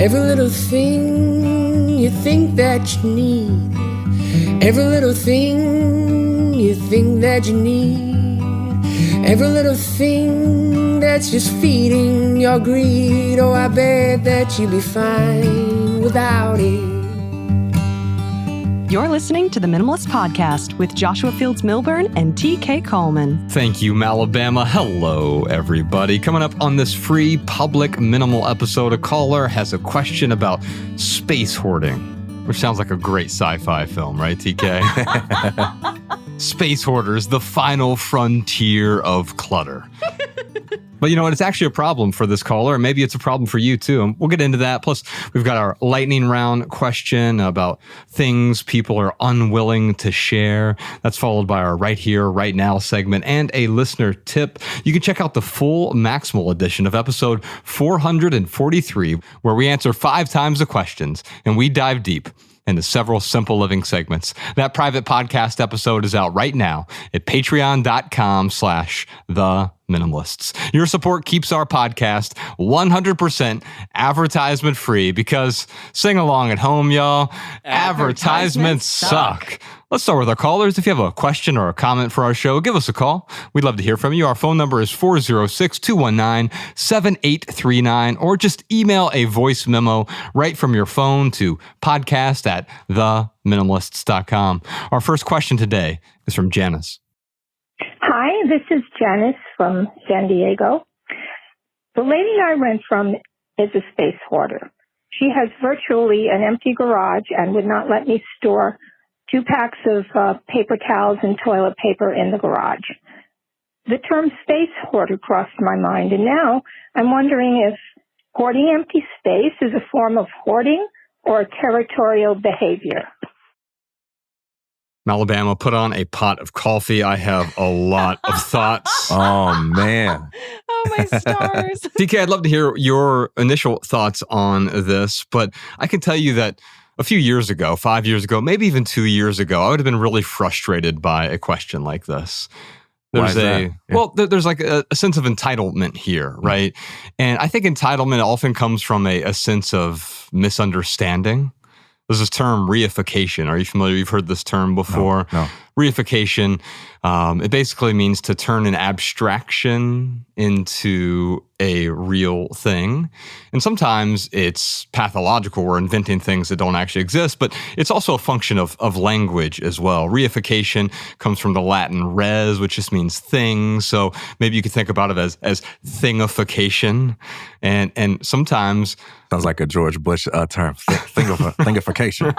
Every little thing you think that you need. Every little thing you think that you need. Every little thing that's just feeding your greed. Oh, I bet that you'd be fine without it. You're listening to the Minimalist Podcast with Joshua Fields Milburn and TK Coleman. Thank you, Alabama. Hello, everybody. Coming up on this free public minimal episode, a caller has a question about space hoarding, which sounds like a great sci-fi film, right, TK? Space hoarders, the final frontier of clutter. But you know what? It's actually a problem for this caller, and maybe it's a problem for you too. And we'll get into that. Plus, we've got our lightning round question about things people are unwilling to share. That's followed by our Right Here, Right Now segment and a listener tip. You can check out the full Maximal edition of episode 443, where we answer 5 times the questions and we dive deep into several simple living segments. That private podcast episode is out right now at patreon.com/theminimalists. Your support keeps our podcast 100% advertisement free because sing along at home, y'all. Advertisements suck. Let's start with our callers. If you have a question or a comment for our show, give us a call. We'd love to hear from you. Our phone number is 406-219-7839, or just email a voice memo right from your phone to podcast@theminimalists.com. Our first question today is from Janice. Hi, this is Janice from San Diego. The lady I rent from is a space hoarder. She has virtually an empty garage and would not let me store 2 packs of paper towels and toilet paper in the garage. The term space hoarder crossed my mind, and now I'm wondering if hoarding empty space is a form of hoarding or territorial behavior. Alabama, put on a pot of coffee. I have a lot of thoughts. Oh, man. Oh, my stars. TK, I'd love to hear your initial thoughts on this, but I can tell you that a few years ago, 5 years ago, maybe even 2 years ago, I would have been really frustrated by a question like this. There's there's like a sense of entitlement here, right? And I think entitlement often comes from a sense of misunderstanding. There's this term reification. Are you familiar? You've heard this term before. No. Reification, it basically means to turn an abstraction into a real thing. And sometimes it's pathological. We're inventing things that don't actually exist, but it's also a function of language as well. Reification comes from the Latin res, which just means thing. So maybe you could think about it as thingification. And sometimes... Sounds like a George Bush term, thingification.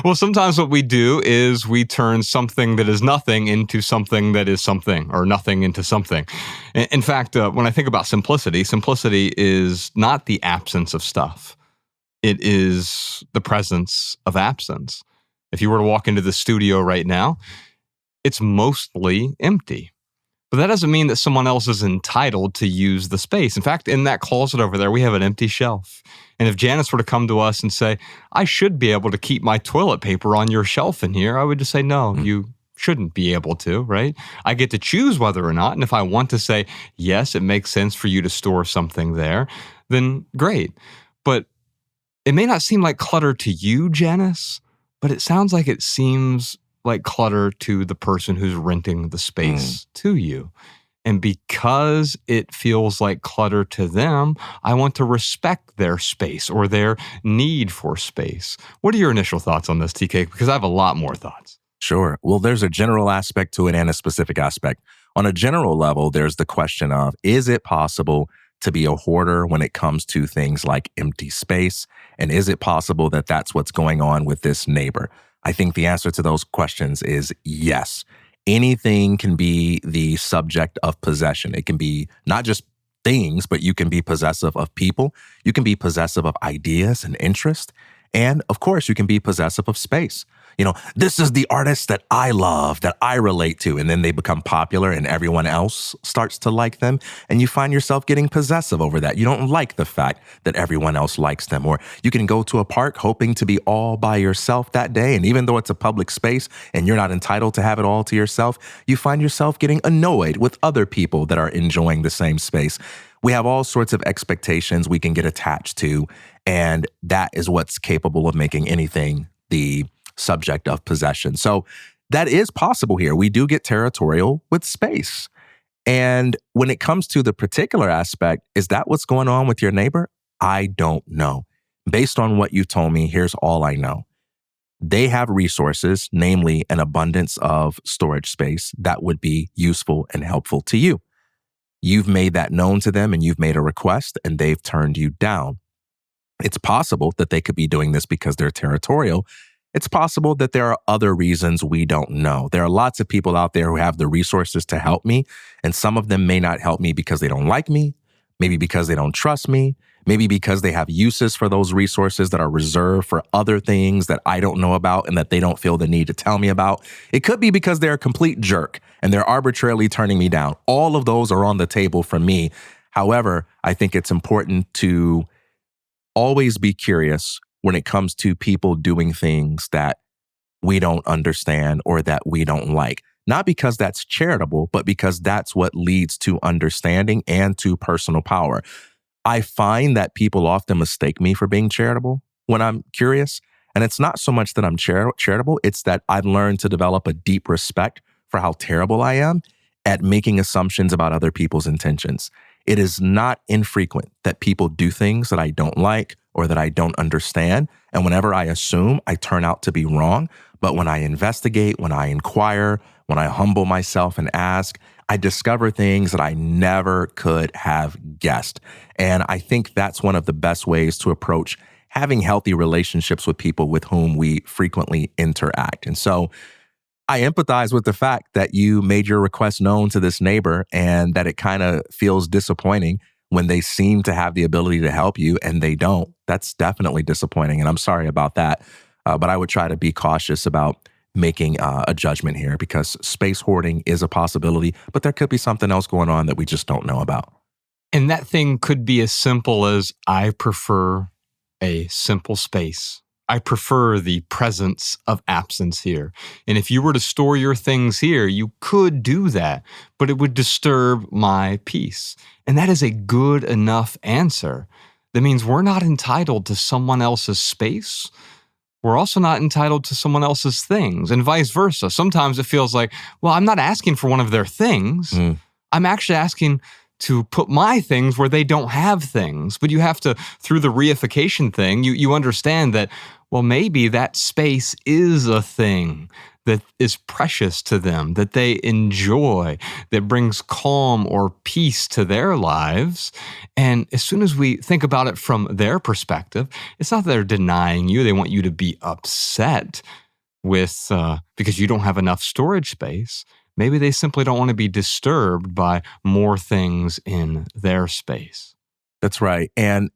Well, sometimes what we do is we turn something that is nothing into something that is something, or nothing into something. In fact, when I think about simplicity is not the absence of stuff. It is the presence of absence. If you were to walk into the studio right now, it's mostly empty. But that doesn't mean that someone else is entitled to use the space. In fact, in that closet over there, we have an empty shelf. And if Janice were to come to us and say, I should be able to keep my toilet paper on your shelf in here, I would just say, no, you shouldn't be able to, right? I get to choose whether or not. And if I want to say, yes, it makes sense for you to store something there, then great. But it may not seem like clutter to you, Janice, but it sounds like it seems like clutter to the person who's renting the space to you. And because it feels like clutter to them, I want to respect their space or their need for space. What are your initial thoughts on this, TK? Because I have a lot more thoughts. Sure. Well, there's a general aspect to it and a specific aspect. On a general level, there's the question of, is it possible to be a hoarder when it comes to things like empty space? And is it possible that that's what's going on with this neighbor? I think the answer to those questions is yes. Anything can be the subject of possession. It can be not just things, but you can be possessive of people. You can be possessive of ideas and interest. And of course, you can be possessive of space. This is the artist that I love, that I relate to. And then they become popular and everyone else starts to like them. And you find yourself getting possessive over that. You don't like the fact that everyone else likes them. Or you can go to a park hoping to be all by yourself that day. And even though it's a public space and you're not entitled to have it all to yourself, you find yourself getting annoyed with other people that are enjoying the same space. We have all sorts of expectations we can get attached to. And that is what's capable of making anything the subject of possession. So that is possible here. We do get territorial with space. And when it comes to the particular aspect, is that what's going on with your neighbor? I don't know. Based on what you told me, here's all I know. They have resources, namely an abundance of storage space that would be useful and helpful to you. You've made that known to them and you've made a request and they've turned you down. It's possible that they could be doing this because they're territorial. It's possible that there are other reasons we don't know. There are lots of people out there who have the resources to help me, and some of them may not help me because they don't like me, maybe because they don't trust me, maybe because they have uses for those resources that are reserved for other things that I don't know about and that they don't feel the need to tell me about. It could be because they're a complete jerk and they're arbitrarily turning me down. All of those are on the table for me. However, I think it's important to always be curious when it comes to people doing things that we don't understand or that we don't like. Not because that's charitable, but because that's what leads to understanding and to personal power. I find that people often mistake me for being charitable when I'm curious. And it's not so much that I'm charitable, it's that I've learned to develop a deep respect for how terrible I am at making assumptions about other people's intentions. It is not infrequent that people do things that I don't like or that I don't understand. And whenever I assume, I turn out to be wrong. But when I investigate, when I inquire, when I humble myself and ask, I discover things that I never could have guessed. And I think that's one of the best ways to approach having healthy relationships with people with whom we frequently interact. And so I empathize with the fact that you made your request known to this neighbor and that it kind of feels disappointing when they seem to have the ability to help you and they don't. That's definitely disappointing. And I'm sorry about that. But I would try to be cautious about making a judgment here because space hoarding is a possibility, but there could be something else going on that we just don't know about. And that thing could be as simple as I prefer a simple space. I prefer the presence of absence here. And if you were to store your things here, you could do that, but it would disturb my peace. And that is a good enough answer. That means we're not entitled to someone else's space. We're also not entitled to someone else's things, and vice versa. Sometimes it feels like, well, I'm not asking for one of their things. I'm actually asking to put my things where they don't have things. But you have to, through the reification thing, you understand that, well, maybe that space is a thing that is precious to them, that they enjoy, that brings calm or peace to their lives. And as soon as we think about it from their perspective, it's not that they're denying you. They want you to be upset with because you don't have enough storage space. Maybe they simply don't want to be disturbed by more things in their space. That's right. And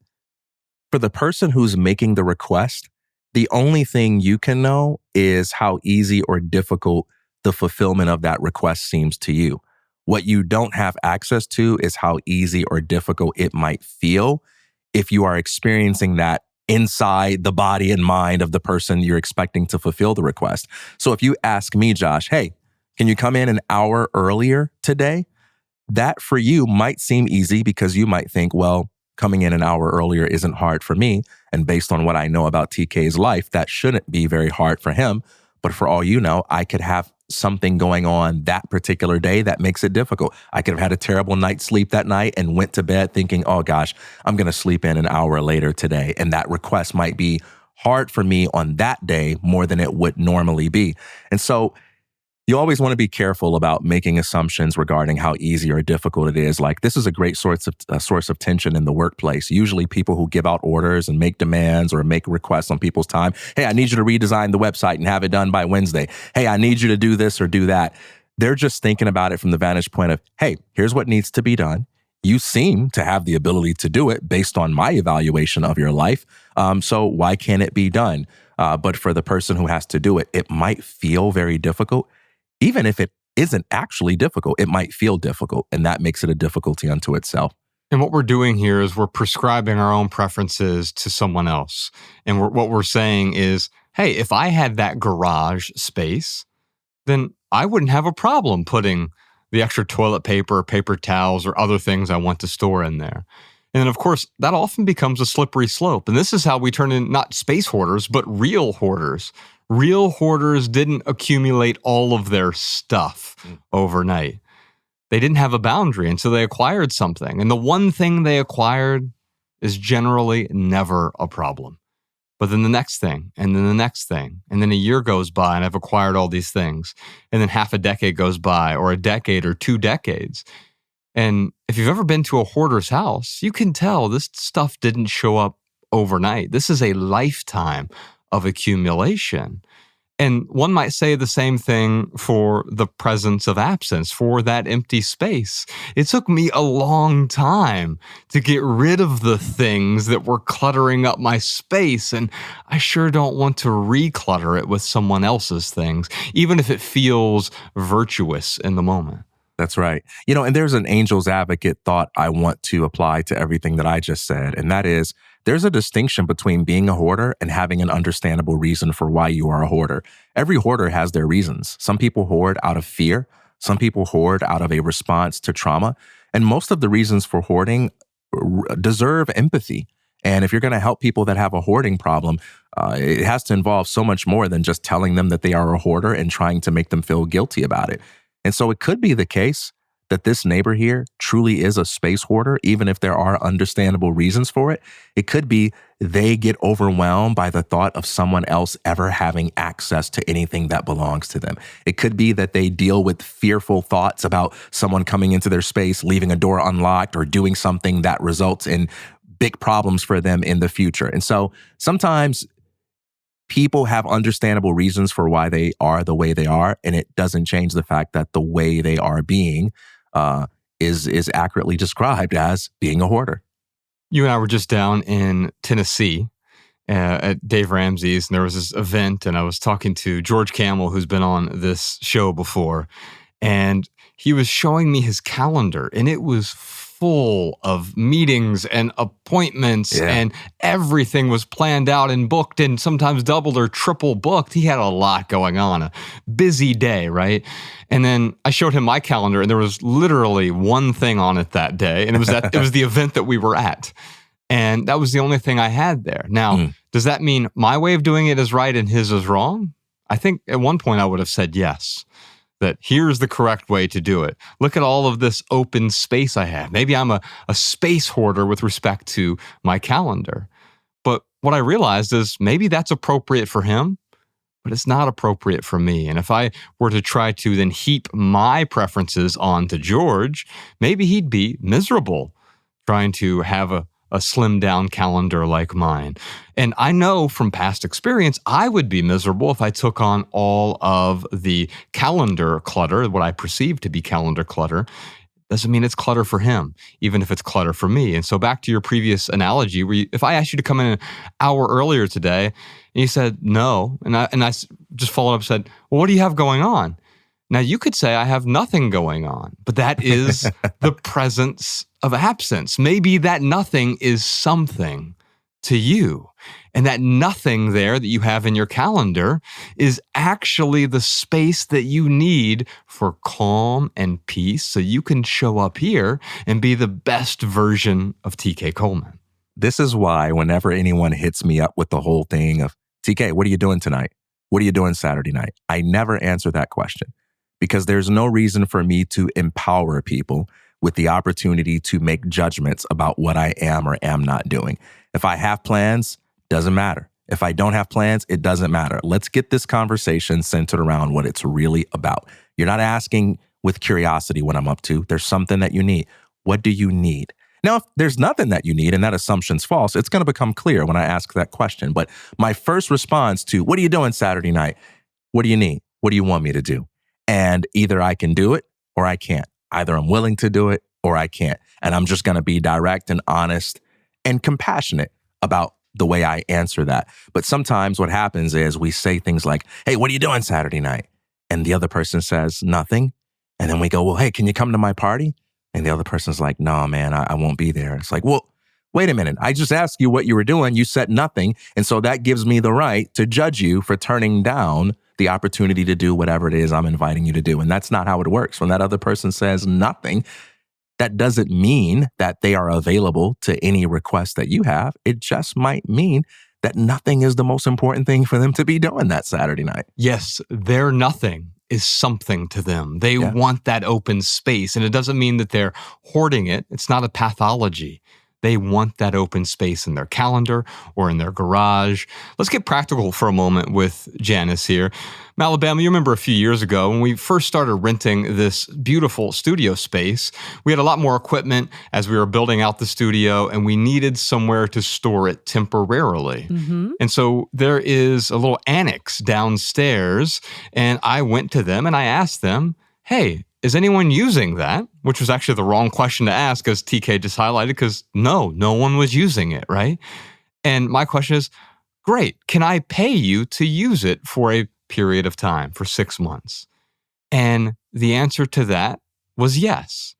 for the person who's making the request, the only thing you can know is how easy or difficult the fulfillment of that request seems to you. What you don't have access to is how easy or difficult it might feel if you are experiencing that inside the body and mind of the person you're expecting to fulfill the request. So if you ask me, Josh, hey, can you come in an hour earlier today? That for you might seem easy because you might think, well, coming in an hour earlier isn't hard for me. And based on what I know about TK's life, that shouldn't be very hard for him. But for all you know, I could have something going on that particular day that makes it difficult. I could have had a terrible night's sleep that night and went to bed thinking, oh gosh, I'm going to sleep in an hour later today. And that request might be hard for me on that day more than it would normally be. And so you always want to be careful about making assumptions regarding how easy or difficult it is. Like, this is a great source of tension in the workplace. Usually people who give out orders and make demands or make requests on people's time. Hey, I need you to redesign the website and have it done by Wednesday. Hey, I need you to do this or do that. They're just thinking about it from the vantage point of, hey, here's what needs to be done. You seem to have the ability to do it based on my evaluation of your life. So why can't it be done? But for the person who has to do it, it might feel very difficult. Even if it isn't actually difficult, it might feel difficult. And that makes it a difficulty unto itself. And what we're doing here is we're prescribing our own preferences to someone else. And what we're saying is, hey, if I had that garage space, then I wouldn't have a problem putting the extra toilet paper, paper towels, or other things I want to store in there. And then, of course, that often becomes a slippery slope. And this is how we turn in not space hoarders, but real hoarders. Real hoarders didn't accumulate all of their stuff overnight. They didn't have a boundary until they acquired something. And the one thing they acquired is generally never a problem. But then the next thing, and then the next thing, and then a year goes by and I've acquired all these things. And then half a decade goes by, or a decade or 2 decades. And if you've ever been to a hoarder's house, you can tell this stuff didn't show up overnight. This is a lifetime of accumulation. And one might say the same thing for the presence of absence, for that empty space. It took me a long time to get rid of the things that were cluttering up my space, and I sure don't want to reclutter it with someone else's things, even if it feels virtuous in the moment. That's right. And there's an angel's advocate thought I want to apply to everything that I just said, and that is there's a distinction between being a hoarder and having an understandable reason for why you are a hoarder. Every hoarder has their reasons. Some people hoard out of fear. Some people hoard out of a response to trauma. And most of the reasons for hoarding deserve empathy. And if you're going to help people that have a hoarding problem, it has to involve so much more than just telling them that they are a hoarder and trying to make them feel guilty about it. And so it could be the case that this neighbor here truly is a space hoarder, even if there are understandable reasons for it. It could be they get overwhelmed by the thought of someone else ever having access to anything that belongs to them. It could be that they deal with fearful thoughts about someone coming into their space, leaving a door unlocked, or doing something that results in big problems for them in the future. And so sometimes people have understandable reasons for why they are the way they are, and it doesn't change the fact that the way they are being is accurately described as being a hoarder. You and I were just down in Tennessee at Dave Ramsey's, and there was this event, and I was talking to George Camel, who's been on this show before, and he was showing me his calendar, and it was full of meetings and appointments, and everything was planned out and booked and sometimes doubled or triple booked. He had a lot going on, a busy day, right? And then I showed him my calendar, and there was literally one thing on it that day, and it was the event that we were at. And that was the only thing I had there. Now, does that mean my way of doing it is right and his is wrong? I think at one point I would have said yes. That here's the correct way to do it. Look at all of this open space I have. Maybe I'm a space hoarder with respect to my calendar. But what I realized is maybe that's appropriate for him, but it's not appropriate for me. And if I were to try to then heap my preferences onto George, maybe he'd be miserable trying to have a slimmed down calendar like mine. And I know from past experience, I would be miserable if I took on all of the calendar clutter, what I perceive to be calendar clutter. Doesn't mean it's clutter for him, even if it's clutter for me. And so back to your previous analogy, where if I asked you to come in an hour earlier today, and you said no, and I just followed up and said, well, what do you have going on? Now, you could say I have nothing going on, but that is the presence of absence. Maybe that nothing is something to you. And that nothing there that you have in your calendar is actually the space that you need for calm and peace so you can show up here and be the best version of TK Coleman. This is why whenever anyone hits me up with the whole thing of, TK, what are you doing tonight? What are you doing Saturday night? I never answer that question. Because there's no reason for me to empower people with the opportunity to make judgments about what I am or am not doing. If I have plans, doesn't matter. If I don't have plans, it doesn't matter. Let's get this conversation centered around what it's really about. You're not asking with curiosity what I'm up to. There's something that you need. What do you need? Now, if there's nothing that you need and that assumption's false, it's going to become clear when I ask that question. But my first response to, what are you doing Saturday night? What do you need? What do you want me to do? And either I can do it or I can't. Either I'm willing to do it or I can't. And I'm just going to be direct and honest and compassionate about the way I answer that. But sometimes what happens is we say things like, hey, what are you doing Saturday night? And the other person says nothing. And then we go, well, hey, can you come to my party? And the other person's like, no, man, I won't be there. It's like, well, wait a minute. I just asked you what you were doing. You said nothing. And so that gives me the right to judge you for turning down the opportunity to do whatever it is I'm inviting you to do. And that's not how it works. When that other person says nothing, that doesn't mean that they are available to any request that you have. It just might mean that nothing is the most important thing for them to be doing that Saturday night. Yes, their nothing is something to them. They want that open space. And it doesn't mean that they're hoarding it. It's not a pathology. They want that open space in their calendar or in their garage. Let's get practical for a moment with Janice here. Alabama, you remember a few years ago when we first started renting this beautiful studio space, we had a lot more equipment as we were building out the studio, and we needed somewhere to store it temporarily. Mm-hmm. And so there is a little annex downstairs, and I went to them and I asked them, hey, is anyone using that? Which was actually the wrong question to ask, as TK just highlighted, because no one was using it, right? And my question is, great, can I pay you to use it for a period of time, for 6 months? And the answer to that was yes.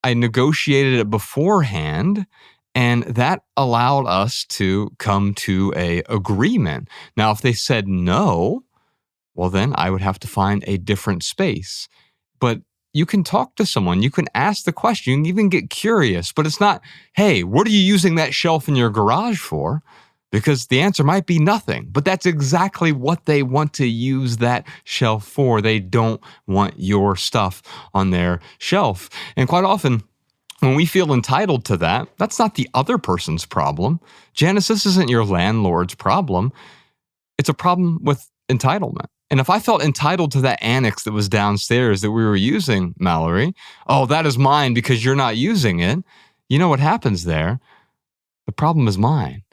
I negotiated it beforehand, and that allowed us to come to an agreement. Now, if they said no, well, then I would have to find a different space. But you can talk to someone, you can ask the question, you can even get curious, but it's not, hey, what are you using that shelf in your garage for? Because the answer might be nothing, but that's exactly what they want to use that shelf for. They don't want your stuff on their shelf. And quite often, when we feel entitled to that, that's not the other person's problem. Janice, this isn't your landlord's problem. It's a problem with entitlement. And if I felt entitled to that annex that was downstairs that we were using, Mallory, oh, that is mine because you're not using it. You know what happens there? The problem is mine.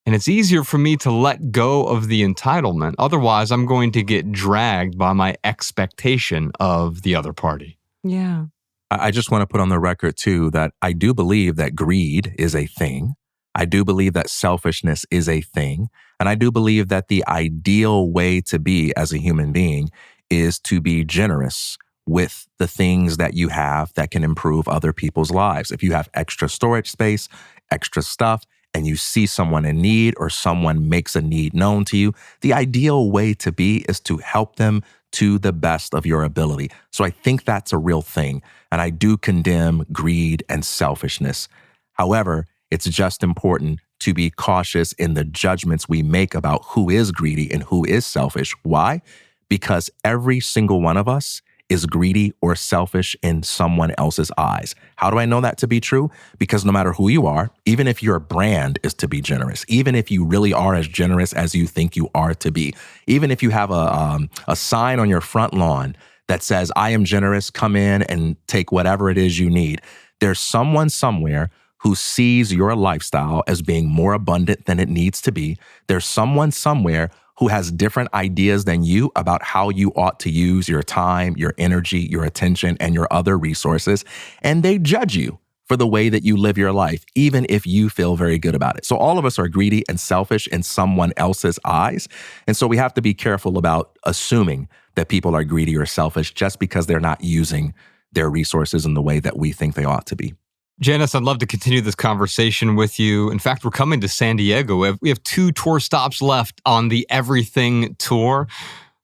And it's easier for me to let go of the entitlement. Otherwise, I'm going to get dragged by my expectation of the other party. Yeah. I just want to put on the record, too, that I do believe that greed is a thing. I do believe that selfishness is a thing. And I do believe that the ideal way to be as a human being is to be generous with the things that you have that can improve other people's lives. If you have extra storage space, extra stuff, and you see someone in need or someone makes a need known to you, the ideal way to be is to help them to the best of your ability. So I think that's a real thing. And I do condemn greed and selfishness. However, it's just important to be cautious in the judgments we make about who is greedy and who is selfish. Why? Because every single one of us is greedy or selfish in someone else's eyes. How do I know that to be true? Because no matter who you are, even if your brand is to be generous, even if you really are as generous as you think you are to be, even if you have a sign on your front lawn that says, I am generous, come in and take whatever it is you need, there's someone somewhere who sees your lifestyle as being more abundant than it needs to be. There's someone somewhere who has different ideas than you about how you ought to use your time, your energy, your attention, and your other resources. And they judge you for the way that you live your life, even if you feel very good about it. So all of us are greedy and selfish in someone else's eyes. And so we have to be careful about assuming that people are greedy or selfish just because they're not using their resources in the way that we think they ought to be. Janice, I'd love to continue this conversation with you. In fact, we're coming to San Diego. We have 2 tour stops left on the Everything Tour.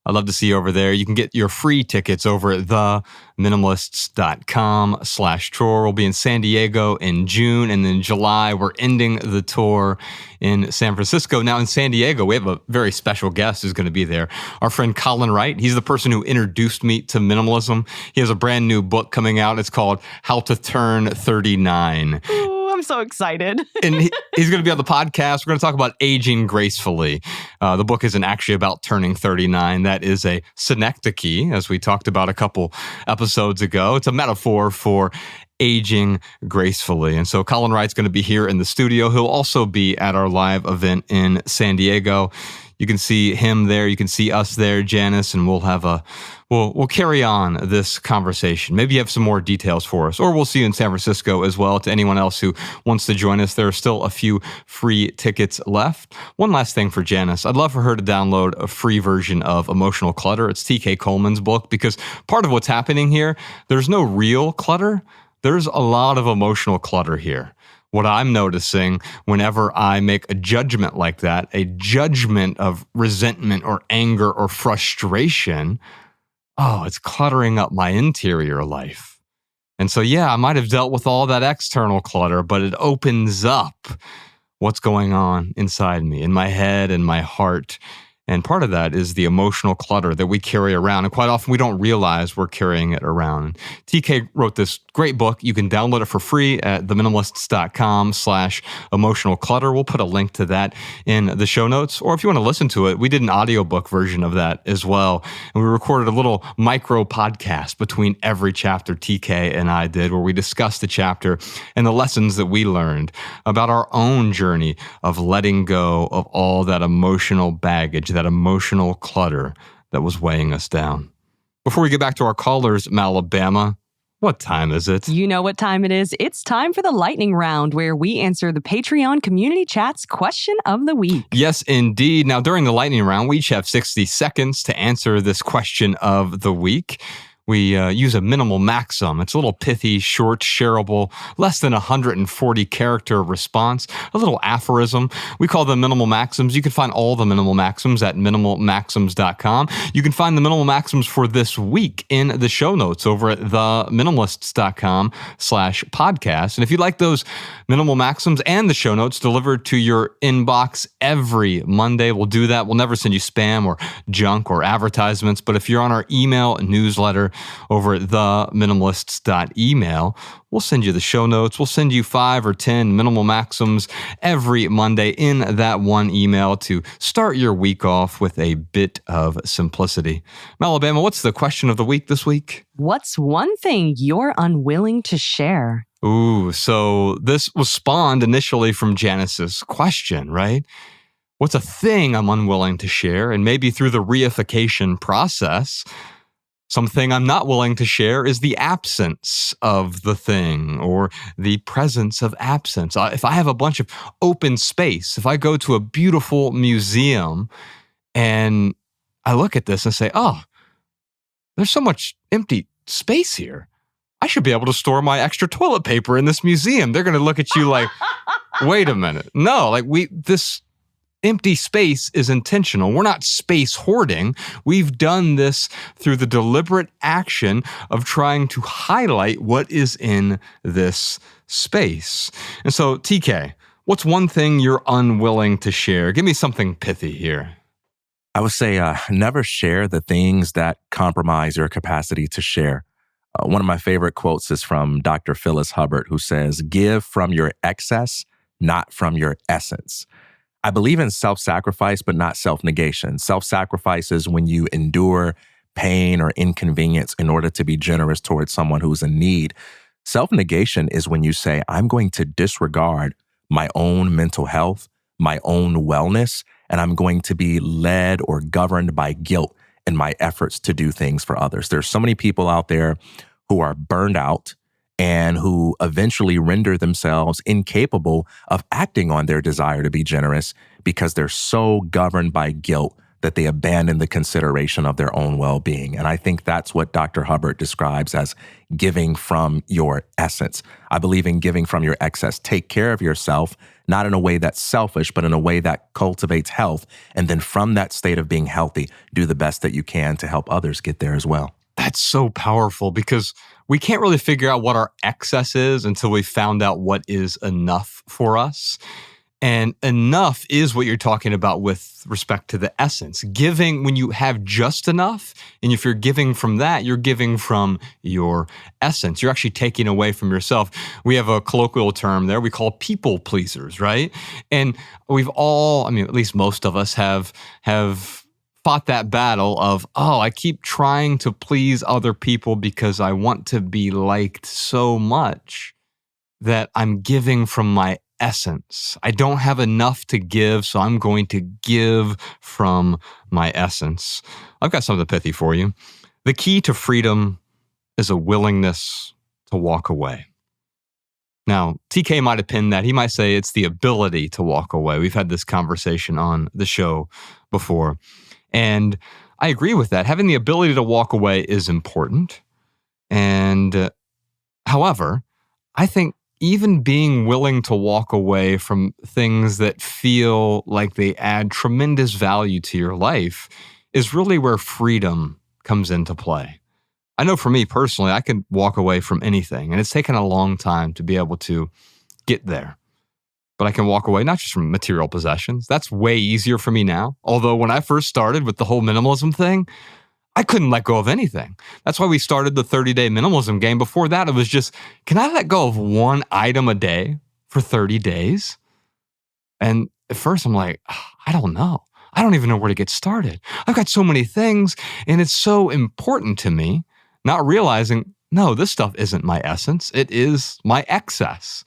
I'd love to see you over there. You can get your free tickets over at theminimalists.com/tour. We'll be in San Diego in June, and then July, we're ending the tour in San Francisco. Now in San Diego, we have a very special guest who's going to be there. Our friend Colin Wright. He's the person who introduced me to minimalism. He has a brand new book coming out. It's called How to Turn 39. I'm so excited. And he's going to be on the podcast. We're going to talk about aging gracefully. The book isn't actually about turning 39. That is a synecdoche, as we talked about a couple episodes ago. It's a metaphor for aging gracefully. And so Colin Wright's going to be here in the studio. He'll also be at our live event in San Diego. You can see him there. You can see us there, Janice, and we'll carry on this conversation. Maybe you have some more details for us, or we'll see you in San Francisco as well. To anyone else who wants to join us, there are still a few free tickets left. One last thing for Janice. I'd love for her to download a free version of Emotional Clutter. It's TK Coleman's book, because part of what's happening here, there's no real clutter. There's a lot of emotional clutter here. What I'm noticing whenever I make a judgment like that, a judgment of resentment or anger or frustration, it's cluttering up my interior life. And so, I might have dealt with all that external clutter, but it opens up what's going on inside me, in my head and my heart. And part of that is the emotional clutter that we carry around. And quite often we don't realize we're carrying it around. TK wrote this great book. You can download it for free at theminimalists.com/emotional clutter. We'll put a link to that in the show notes. Or if you want to listen to it, we did an audiobook version of that as well. And we recorded a little micro podcast between every chapter TK and I did, where we discussed the chapter and the lessons that we learned about our own journey of letting go of all that emotional baggage, that emotional clutter that was weighing us down. Before we get back to our callers, Alabama, what time is it? You know what time it is. It's time for the lightning round, where we answer the Patreon community chat's question of the week. Yes, indeed. Now, during the lightning round, we each have 60 seconds to answer this question of the week. We use a minimal maxim. It's a little pithy, short, shareable, less than 140 character response, a little aphorism. We call them minimal maxims. You can find all the minimal maxims at minimalmaxims.com. You can find the minimal maxims for this week in the show notes over at theminimalists.com/podcast. And if you'd like those minimal maxims and the show notes delivered to your inbox every Monday, we'll do that. We'll never send you spam or junk or advertisements. But if you're on our email newsletter over at theminimalists.email, we'll send you the show notes. We'll send you 5 or 10 minimal maxims every Monday in that one email to start your week off with a bit of simplicity. Alabama, what's the question of the week this week? What's one thing you're unwilling to share? Ooh, so this was spawned initially from Janice's question, right? What's a thing I'm unwilling to share? And maybe through the reification process, something I'm not willing to share is the absence of the thing, or the presence of absence. If I have a bunch of open space, if I go to a beautiful museum and I look at this and say, there's so much empty space here. I should be able to store my extra toilet paper in this museum. They're going to look at you like, wait a minute. No, this empty space is intentional. We're not space hoarding. We've done this through the deliberate action of trying to highlight what is in this space. And so, TK, what's one thing you're unwilling to share? Give me something pithy here. I would say never share the things that compromise your capacity to share. One of my favorite quotes is from Dr. Phyllis Hubbard, who says, "Give from your excess, not from your essence." I believe in self-sacrifice, but not self-negation. Self-sacrifice is when you endure pain or inconvenience in order to be generous towards someone who's in need. Self-negation is when you say, I'm going to disregard my own mental health, my own wellness, and I'm going to be led or governed by guilt in my efforts to do things for others. There's so many people out there who are burned out and who eventually render themselves incapable of acting on their desire to be generous because they're so governed by guilt that they abandon the consideration of their own well-being. And I think that's what Dr. Hubbard describes as giving from your essence. I believe in giving from your excess. Take care of yourself, not in a way that's selfish, but in a way that cultivates health. And then from that state of being healthy, do the best that you can to help others get there as well. That's so powerful, because we can't really figure out what our excess is until we found out what is enough for us. And enough is what you're talking about with respect to the essence. Giving when you have just enough, and if you're giving from that, you're giving from your essence. You're actually taking away from yourself. We have a colloquial term there we call people pleasers, right? And we've all, at least most of us have fought that battle of, I keep trying to please other people because I want to be liked so much that I'm giving from my essence. I don't have enough to give, so I'm going to give from my essence. I've got something pithy for you. The key to freedom is a willingness to walk away. Now, TK might have pinned that. He might say it's the ability to walk away. We've had this conversation on the show before. And I agree with that. Having the ability to walk away is important. And however, I think even being willing to walk away from things that feel like they add tremendous value to your life is really where freedom comes into play. I know for me personally, I can walk away from anything, and it's taken a long time to be able to get there. But I can walk away not just from material possessions. That's way easier for me now. Although when I first started with the whole minimalism thing, I couldn't let go of anything. That's why we started the 30-day minimalism game. Before that, it was just, can I let go of one item a day for 30 days? And at first I'm like, I don't know. I don't even know where to get started. I've got so many things, and it's so important to me. Not realizing, no, this stuff isn't my essence. It is my excess.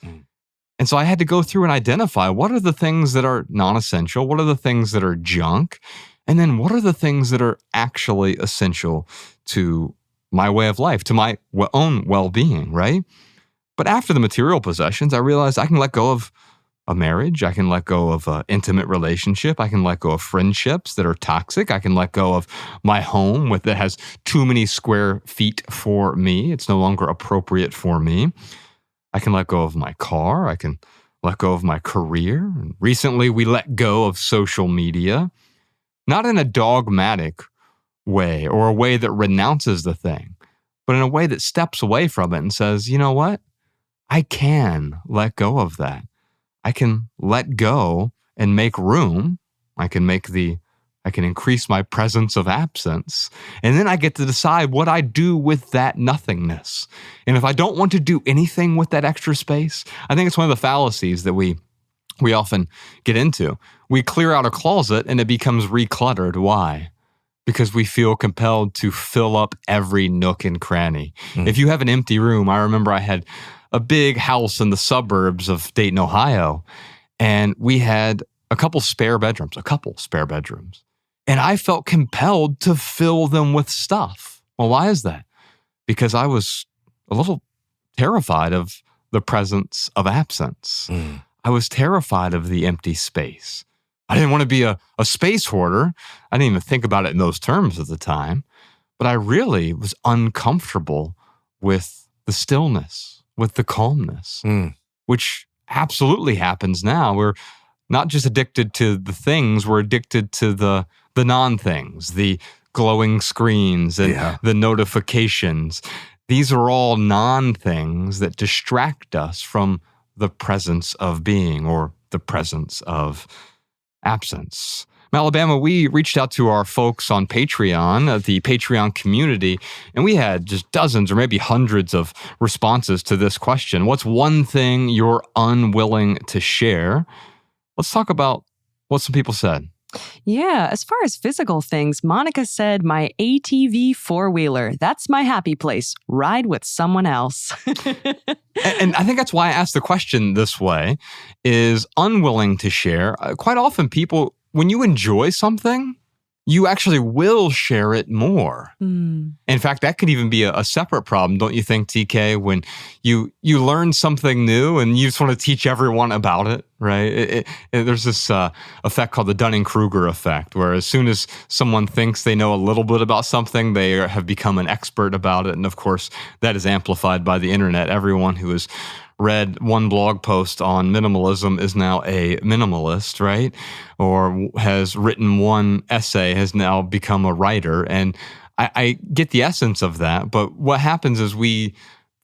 And so I had to go through and identify what are the things that are non-essential, what are the things that are junk, and then what are the things that are actually essential to my way of life, to my own well-being, right? But after the material possessions, I realized I can let go of a marriage. I can let go of an intimate relationship. I can let go of friendships that are toxic. I can let go of my home that has too many square feet for me. It's no longer appropriate for me. I can let go of my car. I can let go of my career. And recently, we let go of social media, not in a dogmatic way or a way that renounces the thing, but in a way that steps away from it and says, you know what? I can let go of that. I can let go and make room. I can increase my presence of absence. And then I get to decide what I do with that nothingness. And if I don't want to do anything with that extra space, I think it's one of the fallacies that we often get into. We clear out a closet and it becomes recluttered. Why? Because we feel compelled to fill up every nook and cranny. If you have an empty room, I remember I had a big house in the suburbs of Dayton, Ohio, and we had a couple spare bedrooms. And I felt compelled to fill them with stuff. Well, why is that? Because I was a little terrified of the presence of absence. I was terrified of the empty space. I didn't want to be a space hoarder. I didn't even think about it in those terms at the time. But I really was uncomfortable with the stillness, with the calmness, which absolutely happens now. We're not just addicted to the things, we're addicted to the non-things, the glowing screens and the notifications. These are all non-things that distract us from the presence of being or the presence of absence. In Alabama, we reached out to our folks on Patreon, the Patreon community, and we had just dozens or maybe hundreds of responses to this question. What's one thing you're unwilling to share? Let's talk about what some people said. Yeah, as far as physical things, Monica said, my ATV four-wheeler. That's my happy place. Ride with someone else. And I think that's why I asked the question this way, is unwilling to share. Quite often people, when you enjoy something, you actually will share it more. In fact, that could even be a separate problem, don't you think, TK? When you learn something new and you just want to teach everyone about it, right? There's this effect called the Dunning-Kruger effect, where as soon as someone thinks they know a little bit about something, they have become an expert about it. And of course, that is amplified by the internet. Everyone who has read one blog post on minimalism is now a minimalist, right? Or has written one essay, has now become a writer. And I get the essence of that. But what happens is we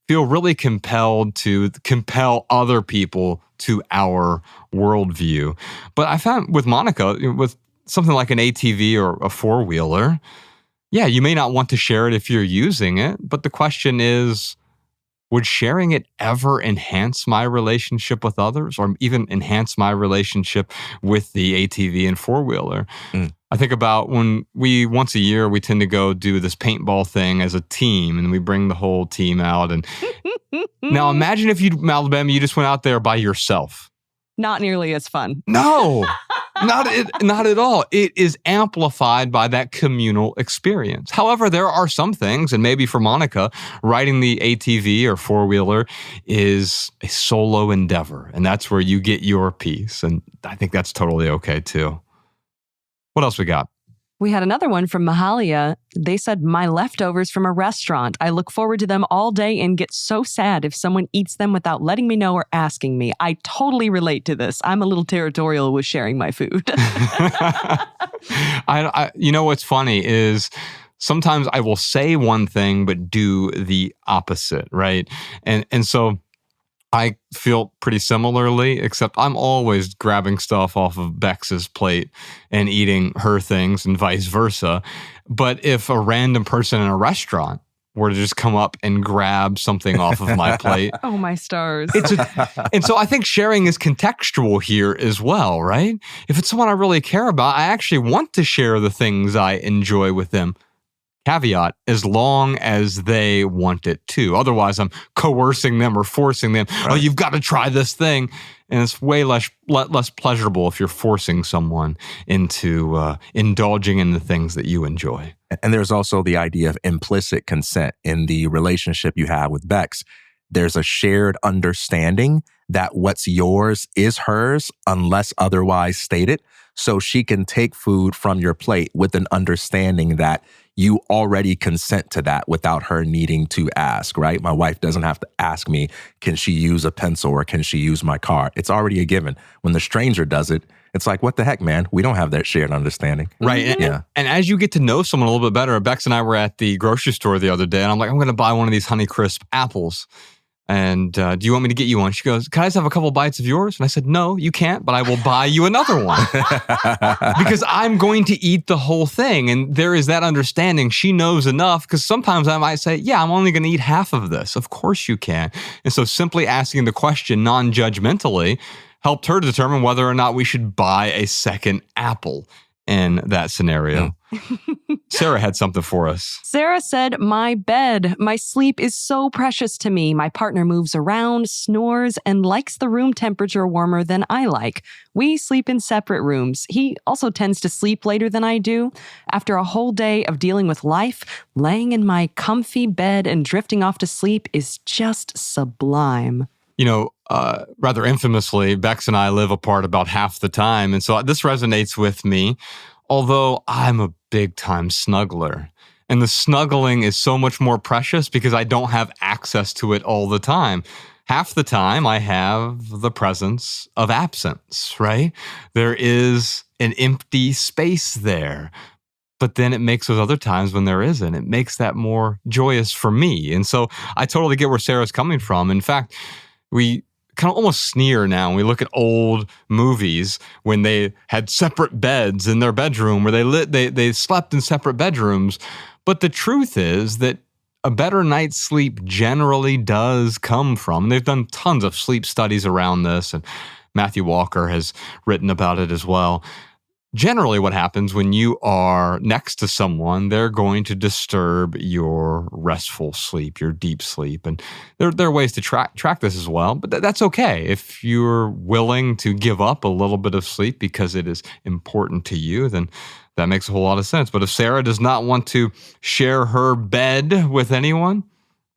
feel really compelled to compel other people to our worldview. But I found with Monica, with something like an ATV or a four-wheeler, yeah, you may not want to share it if you're using it. But the question is, would sharing it ever enhance my relationship with others or even enhance my relationship with the ATV and four-wheeler? I think about when once a year, we tend to go do this paintball thing as a team, and we bring the whole team out. And now imagine if Alabama, you just went out there by yourself. Not nearly as fun. No, not at all. It is amplified by that communal experience. However, there are some things, and maybe for Monica, riding the ATV or four-wheeler is a solo endeavor, and that's where you get your piece. And I think that's totally okay too. What else we got? We had another one from Mahalia. They said, my leftovers from a restaurant. I look forward to them all day and get so sad if someone eats them without letting me know or asking me. I totally relate to this. I'm a little territorial with sharing my food. You know what's funny is sometimes I will say one thing but do the opposite, right? And so I feel pretty similarly, except I'm always grabbing stuff off of Bex's plate and eating her things and vice versa. But if a random person in a restaurant were to just come up and grab something off of my plate. Oh, my stars. And so I think sharing is contextual here as well, right? If it's someone I really care about, I actually want to share the things I enjoy with them. Caveat, as long as they want it too. Otherwise, I'm coercing them or forcing them. Right. Oh, you've got to try this thing. And it's way less pleasurable if you're forcing someone into indulging in the things that you enjoy. And there's also the idea of implicit consent in the relationship you have with Bex. There's a shared understanding that what's yours is hers unless otherwise stated. So she can take food from your plate with an understanding that you already consent to that without her needing to ask, right? My wife doesn't have to ask me, can she use a pencil or can she use my car? It's already a given. When the stranger does it, it's like, what the heck, man? We don't have that shared understanding. Right. And as you get to know someone a little bit better, Bex and I were at the grocery store the other day, and I'm like, I'm going to buy one of these Honeycrisp apples. And do you want me to get you one? She goes, can I just have a couple bites of yours? And I said, no, you can't, but I will buy you another one. Because I'm going to eat the whole thing. And there is that understanding. She knows enough, because sometimes I might say, yeah, I'm only going to eat half of this. Of course you can. And so simply asking the question non-judgmentally helped her determine whether or not we should buy a second apple in that scenario. Sarah had something for us. Sarah said, my bed. My sleep is so precious to me. My partner moves around, snores, and likes the room temperature warmer than I like. We sleep in separate rooms. He also tends to sleep later than I do. After a whole day of dealing with life, laying in my comfy bed and drifting off to sleep is just sublime. You know, rather infamously, Bex and I live apart about half the time. And so this resonates with me, although I'm a big-time snuggler. And the snuggling is so much more precious because I don't have access to it all the time. Half the time, I have the presence of absence, right? There is an empty space there. But then it makes those other times when there isn't, it makes that more joyous for me. And so I totally get where Sarah's coming from. In fact, we kind of almost sneer now when we look at old movies when they had separate beds in their bedroom, where they slept in separate bedrooms. But the truth is that a better night's sleep generally does come from, they've done tons of sleep studies around this, and Matthew Walker has written about it as well. Generally, what happens when you are next to someone, they're going to disturb your restful sleep, your deep sleep. And there are ways to track this as well, but that's okay. If you're willing to give up a little bit of sleep because it is important to you, then that makes a whole lot of sense. But if Sarah does not want to share her bed with anyone,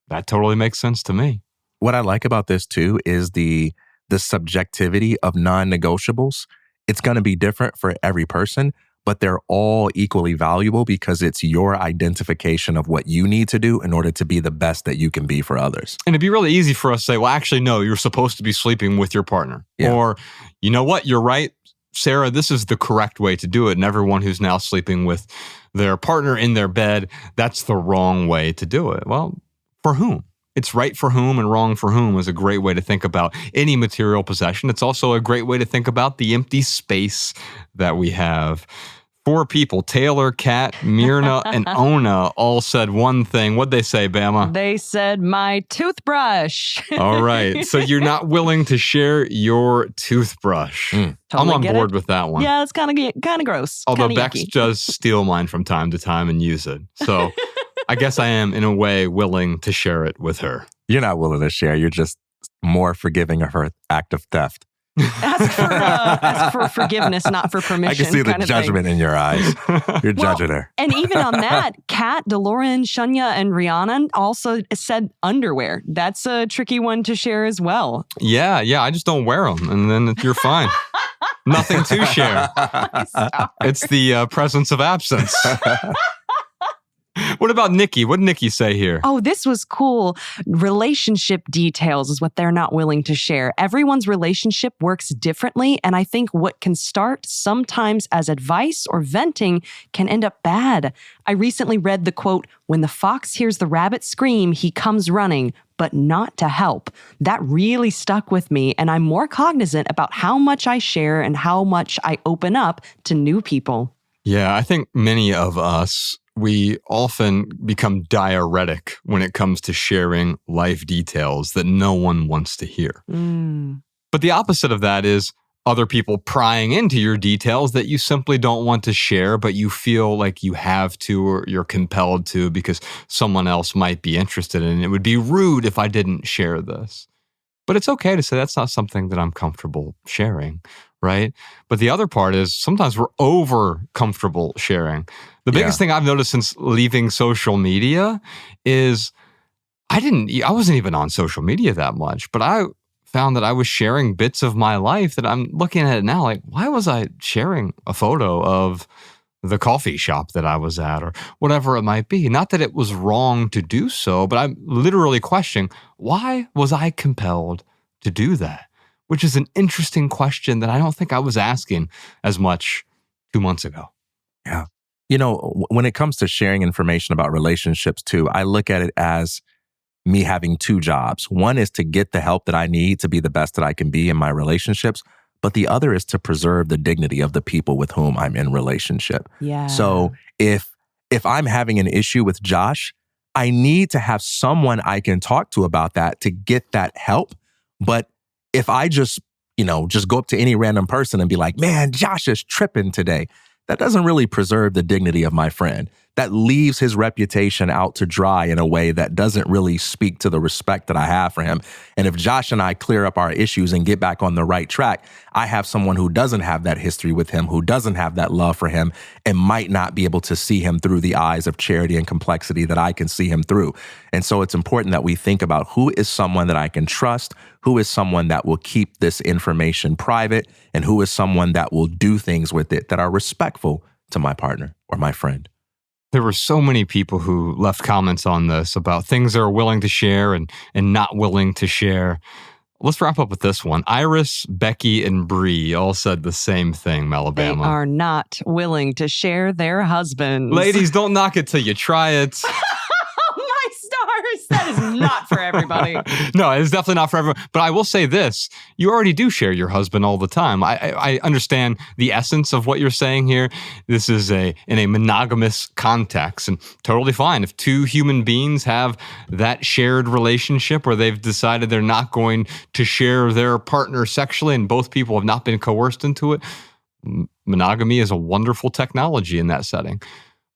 that totally makes sense to me. What I like about this too is the subjectivity of non-negotiables. It's going to be different for every person, but they're all equally valuable because it's your identification of what you need to do in order to be the best that you can be for others. And it'd be really easy for us to say, well, actually, no, you're supposed to be sleeping with your partner. Yeah. Or, you know what, you're right, Sarah, this is the correct way to do it. And everyone who's now sleeping with their partner in their bed, that's the wrong way to do it. Well, for whom? It's right for whom and wrong for whom is a great way to think about any material possession. It's also a great way to think about the empty space that we have. 4 people, Taylor, Kat, Myrna, and Ona, all said one thing. What'd they say, Bama? They said, my toothbrush. All right. So you're not willing to share your toothbrush. Totally I'm on board with that one. Yeah, it's kind of gross. Although kinda Bex yucky. does steal mine from time to time and use it. So I guess I am, in a way, willing to share it with her. You're not willing to share. You're just more forgiving of her act of theft. Ask for forgiveness, not for permission. I can see the kind of judgment in your eyes. You're judging her. And even on that, Kat, DeLorean, Shunya, and Rhiannon also said underwear. That's a tricky one to share as well. Yeah. I just don't wear them, and then you're fine. Nothing to share. It's the presence of absence. What about Nikki? What did Nikki say here? Oh, this was cool. Relationship details is what they're not willing to share. Everyone's relationship works differently, and I think what can start sometimes as advice or venting can end up bad. I recently read the quote, "When the fox hears the rabbit scream, he comes running, but not to help." That really stuck with me, and I'm more cognizant about how much I share and how much I open up to new people. Yeah, I think many of us, we often become diuretic when it comes to sharing life details that no one wants to hear. But the opposite of that is other people prying into your details that you simply don't want to share, but you feel like you have to or you're compelled to because someone else might be interested in it. It would be rude if I didn't share this. But it's okay to say that's not something that I'm comfortable sharing, right? But the other part is sometimes we're over comfortable sharing. The biggest thing I've noticed since leaving social media is I wasn't even on social media that much, but I found that I was sharing bits of my life that I'm looking at it now like, why was I sharing a photo of the coffee shop that I was at or whatever it might be? Not that it was wrong to do so, but I'm literally questioning, why was I compelled to do that? Which is an interesting question that I don't think I was asking as much 2 months ago. Yeah. You know, when it comes to sharing information about relationships too, I look at it as me having two jobs. One is to get the help that I need to be the best that I can be in my relationships, but the other is to preserve the dignity of the people with whom I'm in relationship. Yeah. So if I'm having an issue with Josh, I need to have someone I can talk to about that to get that help. But if I just go up to any random person and be like, man, Josh is tripping today, that doesn't really preserve the dignity of my friend. That leaves his reputation out to dry in a way that doesn't really speak to the respect that I have for him. And if Josh and I clear up our issues and get back on the right track, I have someone who doesn't have that history with him, who doesn't have that love for him, and might not be able to see him through the eyes of charity and complexity that I can see him through. And so it's important that we think about who is someone that I can trust, who is someone that will keep this information private, and who is someone that will do things with it that are respectful to my partner or my friend. There were so many people who left comments on this about things they're willing to share and not willing to share. Let's wrap up with this one. Iris, Becky, and Bree all said the same thing, Malabama. They are not willing to share their husbands. Ladies, don't knock it till you try it. My stars, that is not for everybody. No, it's definitely not for everyone. But I will say this. You already do share your husband all the time. I understand the essence of what you're saying here. This is in a monogamous context and totally fine. If two human beings have that shared relationship where they've decided they're not going to share their partner sexually and both people have not been coerced into it, monogamy is a wonderful technology in that setting.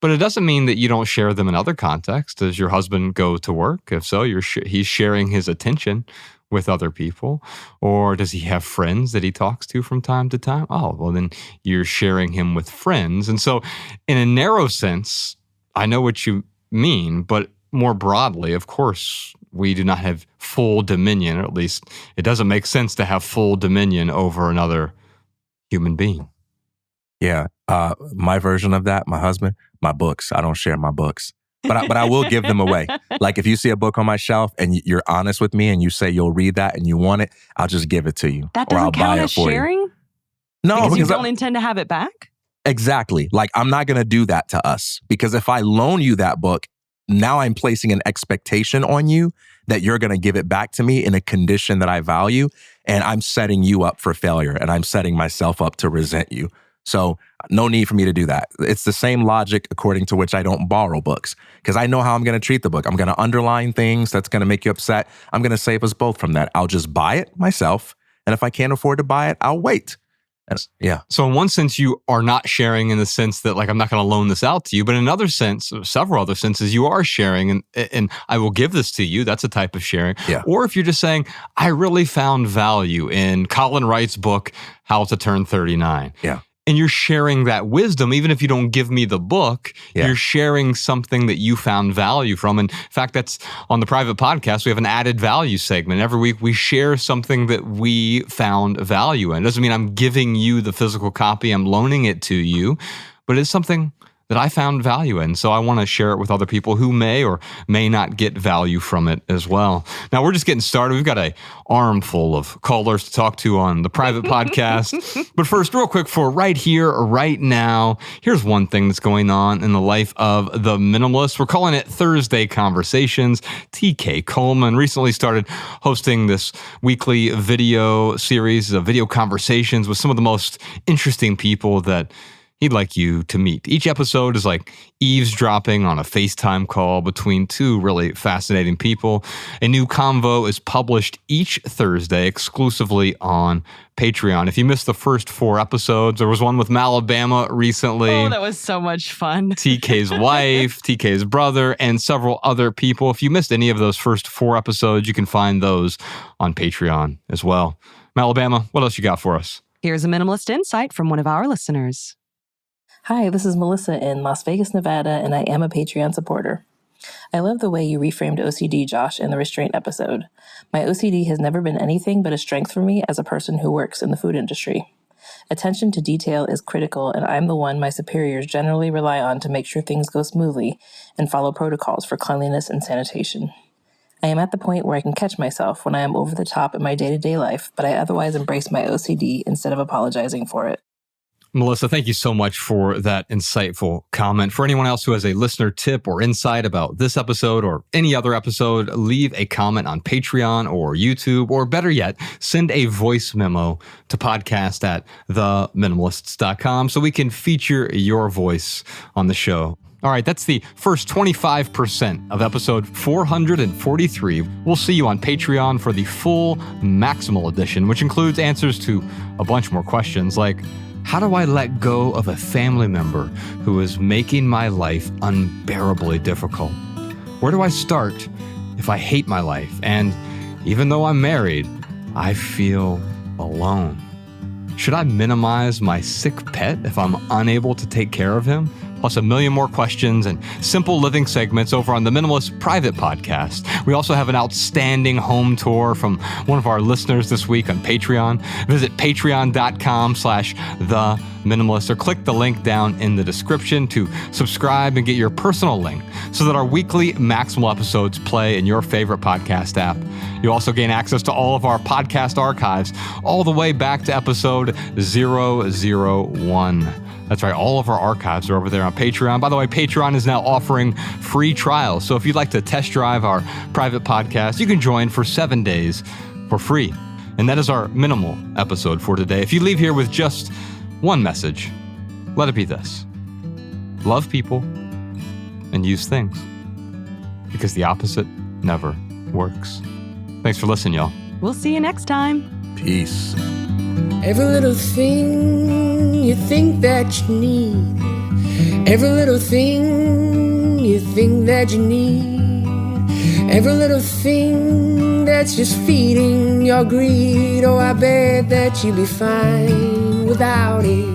But it doesn't mean that you don't share them in other contexts. Does your husband go to work? If so, he's sharing his attention with other people. Or does he have friends that he talks to from time to time? Oh, well, then you're sharing him with friends. And so in a narrow sense, I know what you mean, but more broadly, of course, we do not have full dominion, or at least it doesn't make sense to have full dominion over another human being. Yeah. My version of that, my husband, my books. I don't share my books, but I will give them away. Like if you see a book on my shelf and you're honest with me and you say you'll read that and you want it, I'll just give it to you. That or I'll doesn't count buy as it for sharing? you. No, because you don't intend to have it back? Exactly. Like I'm not going to do that to us because if I loan you that book, now I'm placing an expectation on you that you're going to give it back to me in a condition that I value. And I'm setting you up for failure and I'm setting myself up to resent you. So no need for me to do that. It's the same logic according to which I don't borrow books because I know how I'm going to treat the book. I'm going to underline things that's going to make you upset. I'm going to save us both from that. I'll just buy it myself. And if I can't afford to buy it, I'll wait. Yeah. So in one sense, you are not sharing in the sense that like, I'm not going to loan this out to you. But in another sense, several other senses, you are sharing and I will give this to you. That's a type of sharing. Yeah. Or if you're just saying, I really found value in Colin Wright's book, How to Turn 39. Yeah. And you're sharing that wisdom, even if you don't give me the book, you're sharing something that you found value from. And in fact, that's on the private podcast. We have an added value segment. Every week we share something that we found value in. It doesn't mean I'm giving you the physical copy, I'm loaning it to you, but it's something that I found value in. So I want to share it with other people who may or may not get value from it as well. Now we're just getting started. We've got an armful of callers to talk to on the private podcast. But first, real quick for right here, right now, here's one thing that's going on in the life of the minimalist. We're calling it Thursday Conversations. TK Coleman recently started hosting this weekly video series of video conversations with some of the most interesting people that he'd like you to meet. Each episode is like eavesdropping on a FaceTime call between two really fascinating people. A new convo is published each Thursday exclusively on Patreon. If you missed the first 4 episodes, there was one with Malabama recently. Oh, that was so much fun. TK's wife, TK's brother, and several other people. If you missed any of those first 4 episodes, you can find those on Patreon as well. Malabama, what else you got for us? Here's a minimalist insight from one of our listeners. Hi, this is Melissa in Las Vegas, Nevada, and I am a Patreon supporter. I love the way you reframed OCD, Josh, in the restraint episode. My OCD has never been anything but a strength for me as a person who works in the food industry. Attention to detail is critical, and I'm the one my superiors generally rely on to make sure things go smoothly and follow protocols for cleanliness and sanitation. I am at the point where I can catch myself when I am over the top in my day-to-day life, but I otherwise embrace my OCD instead of apologizing for it. Melissa, thank you so much for that insightful comment. For anyone else who has a listener tip or insight about this episode or any other episode, leave a comment on Patreon or YouTube, or better yet, send a voice memo to podcast@theminimalists.com so we can feature your voice on the show. All right, that's the first 25% of episode 443. We'll see you on Patreon for the full Maximal Edition, which includes answers to a bunch more questions like, how do I let go of a family member who is making my life unbearably difficult? Where do I start if I hate my life? And even though I'm married, I feel alone. Should I minimize my sick pet if I'm unable to take care of him? Plus a million more questions and simple living segments over on the Minimalist private podcast. We also have an outstanding home tour from one of our listeners this week on Patreon. Visit patreon.com/theminimalist or click the link down in the description to subscribe and get your personal link so that our weekly Maximal episodes play in your favorite podcast app. You also gain access to all of our podcast archives all the way back to episode 001. That's right. All of our archives are over there on Patreon. By the way, Patreon is now offering free trials. So if you'd like to test drive our private podcast, you can join for 7 days for free. And that is our minimal episode for today. If you leave here with just one message, let it be this: love people and use things, because the opposite never works. Thanks for listening, y'all. We'll see you next time. Peace. Every little thing you think that you need, every little thing you think that you need, every little thing that's just feeding your greed. Oh, I bet that you'd be fine without it.